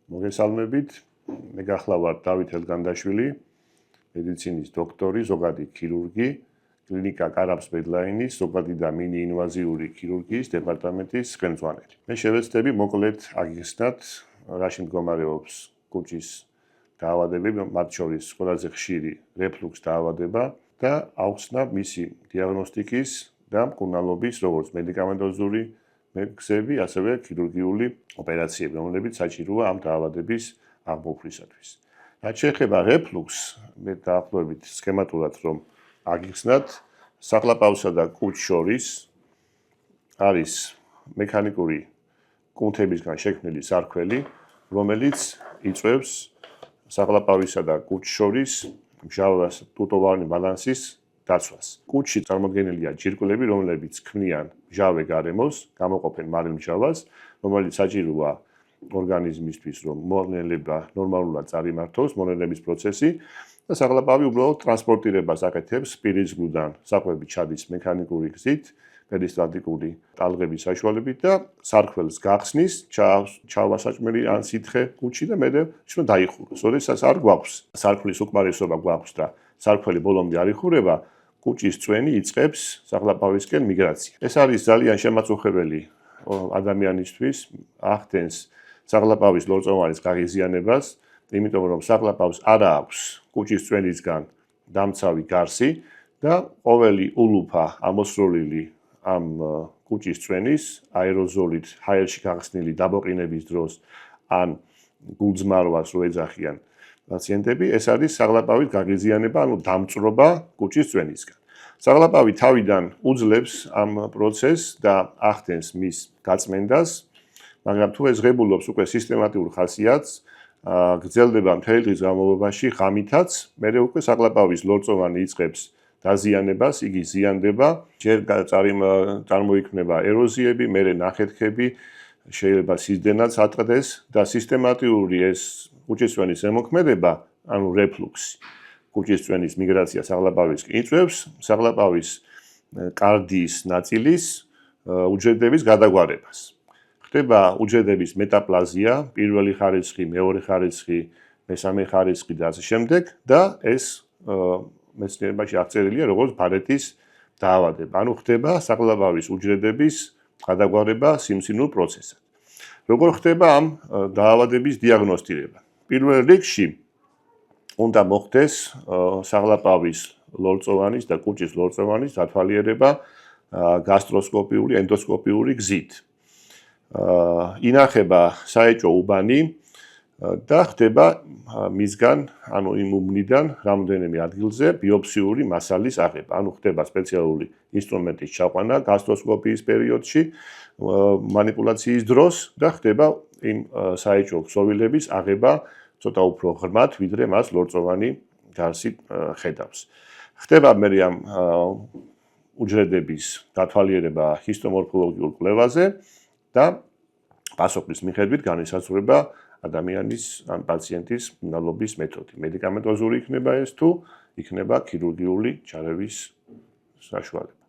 მოგესალმებით. მე გახლავართ დავით ელგანდაშვილი, მედიცინის დოქტორი, ზოგადი ქირურგი, კლინიკა კარაბს ბედლაინის ზოგადი და მინი ინვაზიური ქირურგიის დეპარტამენტის ხელმძღვანელი. მე შევეცდები მოკლედ აგიხსნათ, რაში მდგომარეობს კუჭის დაავადებები, მათ შორის ყველაზე ხშირი რეფლუქს დაავადება და ავხსნა მისი დიაგნოსტიკის და მკურნალობის როგორც მედიკამენტოზური მეგზები, ასევე ქირურგიული ოპერაციები, რომლებიც საჭიროა ამ დაავადების აღმოფხვისათვის. რაც შეეხება რეფლუქსს, მე დაახლოებით სქემატურად რომ აგიხსნათ, საყლაპავსა და კუჭს შორის არის მექანიკური კუნთებისგან შექმნილი სარქველი, რომელიც იწვევს საყლაპავისა და კუჭს შორის მჟავას ტუტოვანი ბალანსის დაცვას. კუჭში წარმოდგენილია ჯირკვლები, რომლებიც ქმნიან მჟავე გარემოს, გამოყოფენ მარილმჟავას, რომელიც საჭიროა ორგანიზმისთვის, რომ მონელება ნორმალურად წარიმართოს, მონელების პროცესი და საყლაპავი უბრალოდ ტრანსპორტირებას აკეთებს სპირიცგლუდან საკვები ჩადის მექანიკური გზით, პერისტალტიკური ტალღების საშუალებით და სარქველს გახსნის, ჩავასაჭმელი ან სითხე კუჭში და მე ისმ დაიხუროს. როდესაც არ გვაქვს სარქლის უკმარისობა გვაქვს და სარქველი ბოლომდე არ იხურება, კუჭის წვენი იწყებს საყლაპავისკენ მიგრაცია. ეს არის ძალიან შემაწუხებელი ადამიანისთვის, ახდენს საყლაპავის ლორწოვანის გაღიზიანებას, იმიტომ რომ საყლაპავს არ აქვს კუჭის წვენისგან დამცავი გარსი და ყოველი ულუფა ამოსროლილი ამ კუჭის წვენის აეროზოლით ჰაერში გახსნილი დაბოყინების დროს ან გულძმარვას რო ეძახიან პაციენტები, ეს არის საყლაპავის გაღიზიანება, ანუ დამწვრობა კუჭის წვენისგან. საყლაპავი თავიდან უძლებს ამ პროცესს და ახდენს მის გაწმენდას, მაგრამ თუ ეს ღებულობს უკვე სისტემატიურ ხასიათს, გრძელდება მთელი დღის განმავლობაში ღამითაც, მერე უკვე საყლაპავის ლორწოვანი იწყებს დაზიანებას, იგი ზიანდება, ჯერ წარმოიქმნება ეროზიები, მერე ნახეთქები, შეიძლება სიზდენაც ატყდეს და სისტემატიური ეს კუჭის წვენის ზემოქმედება, ანუ რეფლუქსი, კუჭის წვენის მიგრაცია საყლაპავისკენ იწვევს საყლაპავის კარდიის ნაწილის უჯრედების გადაგვარებას. ხდება უჯრედების მეტაპლაზია, პირველი ხარისხი, მეორე ხარისხი, მესამე ხარისხი და ასე შემდეგ და ეს მეცნიერებაში აღწერილია როგორც ბარეტის დაავადება. ანუ ხდება საყლაპავის უჯრედების გადაგვარება სიმსივნურ პროცესად. როგორ ხდება ამ დაავადების დიაგნოსტირება? პირველ რიგში უნდა მოხდეს საყლაპავის ლორწოვანის და კუჭის ლორწოვანის დათვალიერება გასტროსკოპიული, ენდოსკოპიური გზით. ინახება საეჭვო უბანი და ხდება მისგან, ანუ იმ უბნიდან რამდენიმე ადგილზე ბიოფსიური მასალის აღება. ანუ ხდება სპეციალური ინსტრუმენტის ჩაყვანა გასტროსკოპიის პერიოდში, მანიპულაციის დროს და ხდება იმ საეჭვო ქსოვილების აღება ცოტა უფრო ღრმად, ვიდრე მას ლორწოვანი გარსი ხედავს. ხდება მე ამ უჯრედების დათვალიერება ჰისტომორფოლოგიურ კვლევაზე და პასუხის მიხედვით განისაზღვრება ადამიანის ან პაციენტის მკურნალობის მეთოდი. მედიკამენტოზური იქნება ეს თუ იქნება ქირურგიული ჩარევის საშუალება.